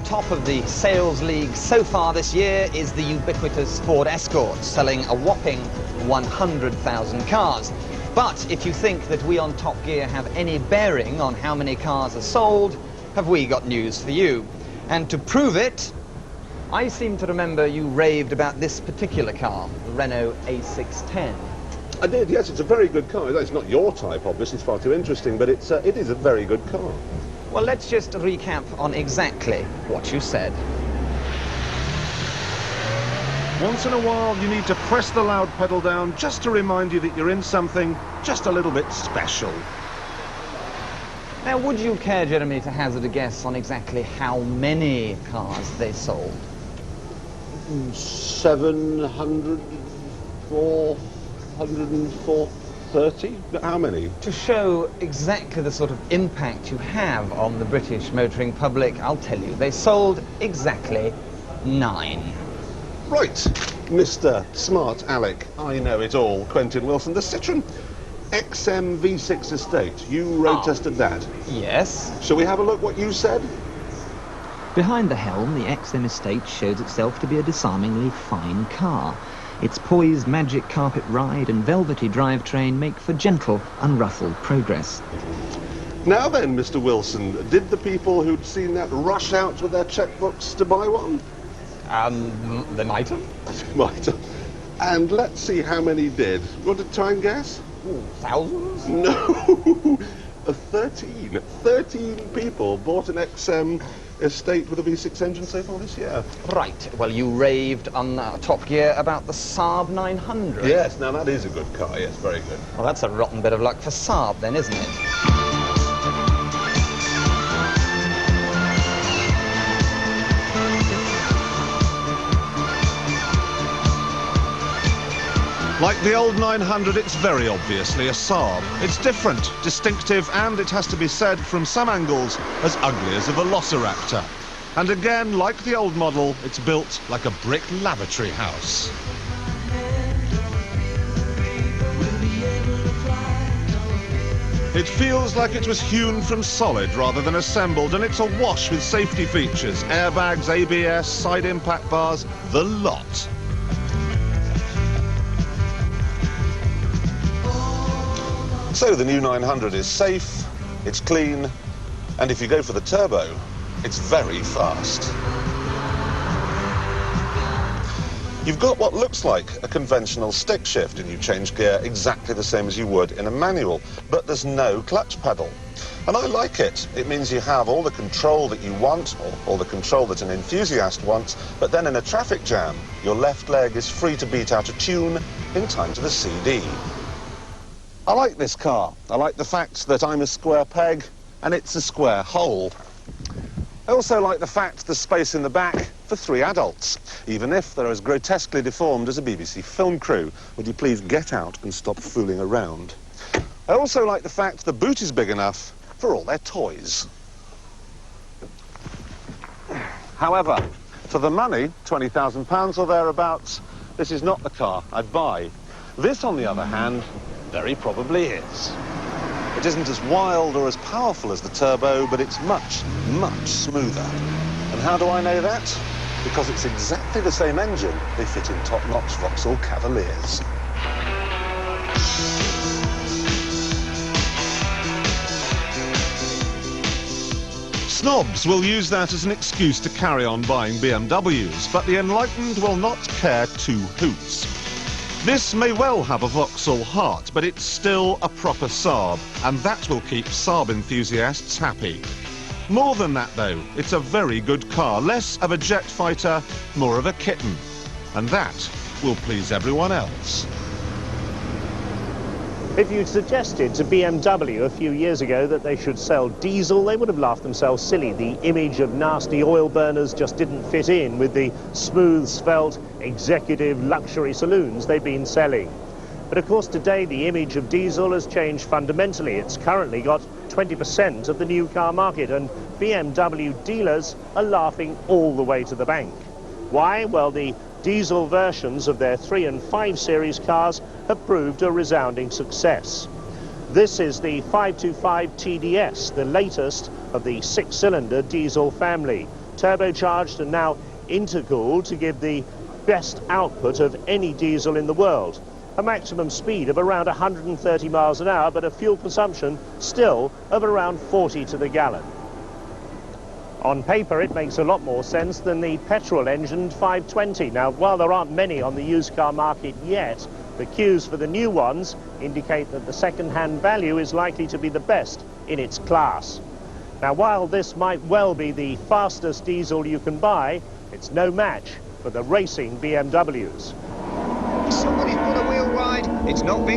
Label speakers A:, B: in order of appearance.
A: top of the sales league so far this year is the ubiquitous Ford Escort, selling a whopping 100,000 cars. But if you think that we on Top Gear have any bearing on how many cars are sold, have we got news for you. And to prove it, I seem to remember you raved about this particular car, the Renault A610.
B: I did, yes. It's a very good car. It's not your type, obviously. It's far too interesting, but it is a very good car.
A: Well, let's just recap on exactly what you said.
C: Once in a while, you need to press the loud pedal down just to remind you that you're in something just a little bit special.
A: Now, would you care, Jeremy, to hazard a guess on exactly how many cars they sold?
B: 700, 430? How many?
A: To show exactly the sort of impact you have on the British motoring public, I'll tell you, they sold exactly 9.
B: Right, Mr. Smart Alec, I know it all. Quentin Wilson, the Citroën XM V6 Estate. You road tested that.
A: Yes.
B: Shall we have a look what you said?
D: Behind the helm, the XM Estate shows itself to be a disarmingly fine car. Its poised magic carpet ride and velvety drivetrain make for gentle, unruffled progress.
B: Now then, Mr. Wilson, did the people who'd seen that rush out with their checkbooks to buy one?
A: They might have.
B: Might have. And let's see how many did. Want to try and guess?
A: Ooh, thousands?
B: No! 13. 13 people bought an XM Estate with a V6 engine so far this year.
A: Right. Well, you raved on Top Gear about the Saab 900.
B: Yes, now that is a good car, yes, very good.
A: Well, that's a rotten bit of luck for Saab then, isn't it?
C: Like the old 900, it's very obviously a Saab. It's different, distinctive, and it has to be said, from some angles, as ugly as a Velociraptor. And again, like the old model, it's built like a brick lavatory house. It feels like it was hewn from solid rather than assembled, and it's awash with safety features, airbags, ABS, side impact bars, the lot.
B: So the new 900 is safe, it's clean, and if you go for the turbo, it's very fast. You've got what looks like a conventional stick shift, and you change gear exactly the same as you would in a manual, but there's no clutch pedal. And I like it. It means you have all the control that you want, or all the control that an enthusiast wants, but then in a traffic jam, your left leg is free to beat out a tune in time to the CD. I like this car. I like the fact that I'm a square peg and it's a square hole. I also like the fact there's space in the back for 3 adults, even if they're as grotesquely deformed as a BBC film crew. Would you please get out and stop fooling around? I also like the fact the boot is big enough for all their toys. However, for the money, £20,000 or thereabouts, this is not the car I'd buy. This, on the other hand, very probably is. It isn't as wild or as powerful as the turbo, but it's much, much smoother. And how do I know that? Because it's exactly the same engine they fit in top-notch Vauxhall Cavaliers.
C: Snobs will use that as an excuse to carry on buying BMWs, but the enlightened will not care 2 hoots. This may well have a Vauxhall heart, but it's still a proper Saab, and that will keep Saab enthusiasts happy. More than that, though, it's a very good car, less of a jet fighter, more of a kitten. And that will please everyone else.
E: If you'd suggested to BMW a few years ago that they should sell diesel, they would have laughed themselves silly. The image of nasty oil burners just didn't fit in with the smooth, svelte, executive luxury saloons they've been selling. But of course today the image of diesel has changed fundamentally. It's currently got 20% of the new car market, and BMW dealers are laughing all the way to the bank. Why? Well, the diesel versions of their 3 and 5 Series cars have proved a resounding success. This is the 525 TDS, the latest of the 6-cylinder diesel family. turbocharged and now intercooled to give the best output of any diesel in the world. A maximum speed of around 130 miles an hour, but a fuel consumption still of around 40 to the gallon. On paper, it makes a lot more sense than the petrol-engined 520. Now, while there aren't many on the used car market yet, the queues for the new ones indicate that the second-hand value is likely to be the best in its class. Now, while this might well be the fastest diesel you can buy, it's no match for the racing BMWs.
A: Somebody's got a wheel ride. It's not been